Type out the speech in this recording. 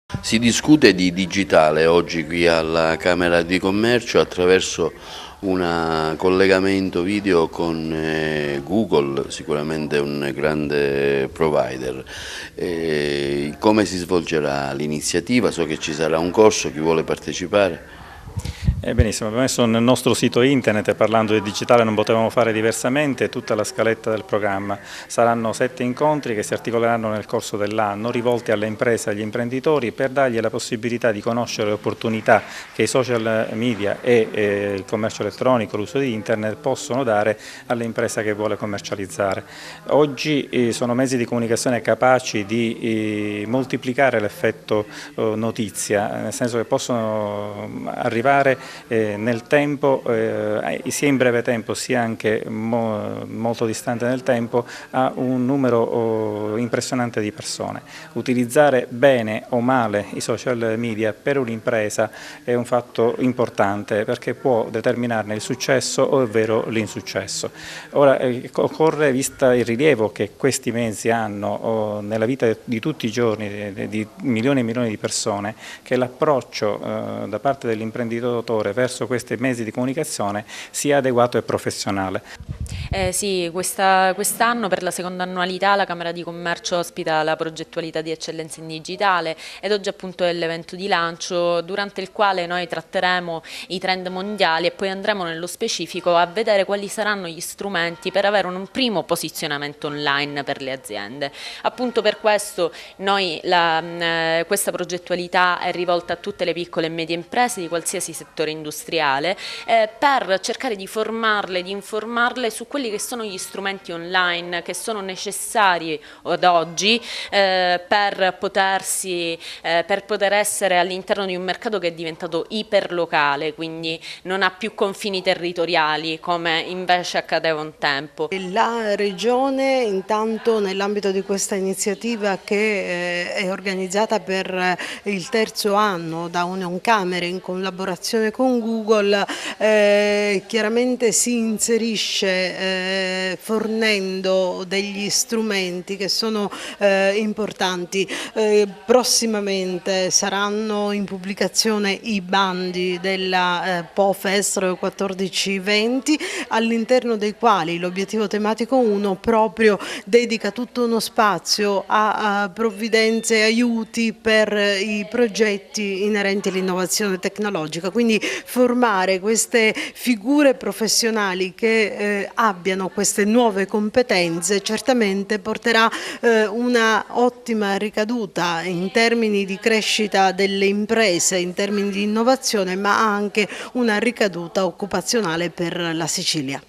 Si discute di digitale oggi qui alla Camera di Commercio attraverso un collegamento video con Google, sicuramente un grande provider. Come si svolgerà l'iniziativa? So che ci sarà un corso, chi vuole partecipare? Benissimo, abbiamo messo nel nostro sito internet, parlando di digitale non potevamo fare diversamente, tutta la scaletta del programma. Saranno 7 incontri che si articoleranno nel corso dell'anno, rivolti alle imprese e agli imprenditori per dargli la possibilità di conoscere le opportunità che i social media e il commercio elettronico, l'uso di internet possono dare alle imprese che vuole commercializzare. Oggi sono mezzi di comunicazione capaci di moltiplicare l'effetto notizia, nel senso che possono arrivare nel tempo, sia in breve tempo sia anche molto distante nel tempo, a un numero impressionante di persone. Utilizzare bene o male i social media per un'impresa è un fatto importante perché può determinarne il successo ovvero l'insuccesso. Ora occorre, vista il rilievo che questi mezzi hanno nella vita di tutti i giorni di milioni e milioni di persone, che l'approccio da parte dell'imprenditore verso questi mezzi di comunicazione sia adeguato e professionale. Sì, quest'anno per la seconda annualità la Camera di Commercio ospita la progettualità di eccellenza in digitale ed oggi appunto è l'evento di lancio durante il quale noi tratteremo i trend mondiali e poi andremo nello specifico a vedere quali saranno gli strumenti per avere un primo posizionamento online per le aziende. Appunto per questo questa progettualità è rivolta a tutte le piccole e medie imprese di qualsiasi settore industriale per cercare di formarle, di informarle su quelli che sono gli strumenti online che sono necessari ad oggi per poter essere all'interno di un mercato che è diventato iperlocale, quindi non ha più confini territoriali come invece accadeva un tempo. La Regione intanto nell'ambito di questa iniziativa che è organizzata per il terzo anno da Unioncamere in collaborazione con Google chiaramente si inserisce fornendo degli strumenti che sono importanti. Prossimamente saranno in pubblicazione i bandi della POFES 1420, all'interno dei quali l'obiettivo tematico 1 proprio dedica tutto uno spazio a provvidenze e aiuti per i progetti inerenti all'innovazione tecnologica, quindi formare queste figure professionali che abbiano queste nuove competenze certamente porterà una ottima ricaduta in termini di crescita delle imprese, in termini di innovazione, ma anche una ricaduta occupazionale per la Sicilia.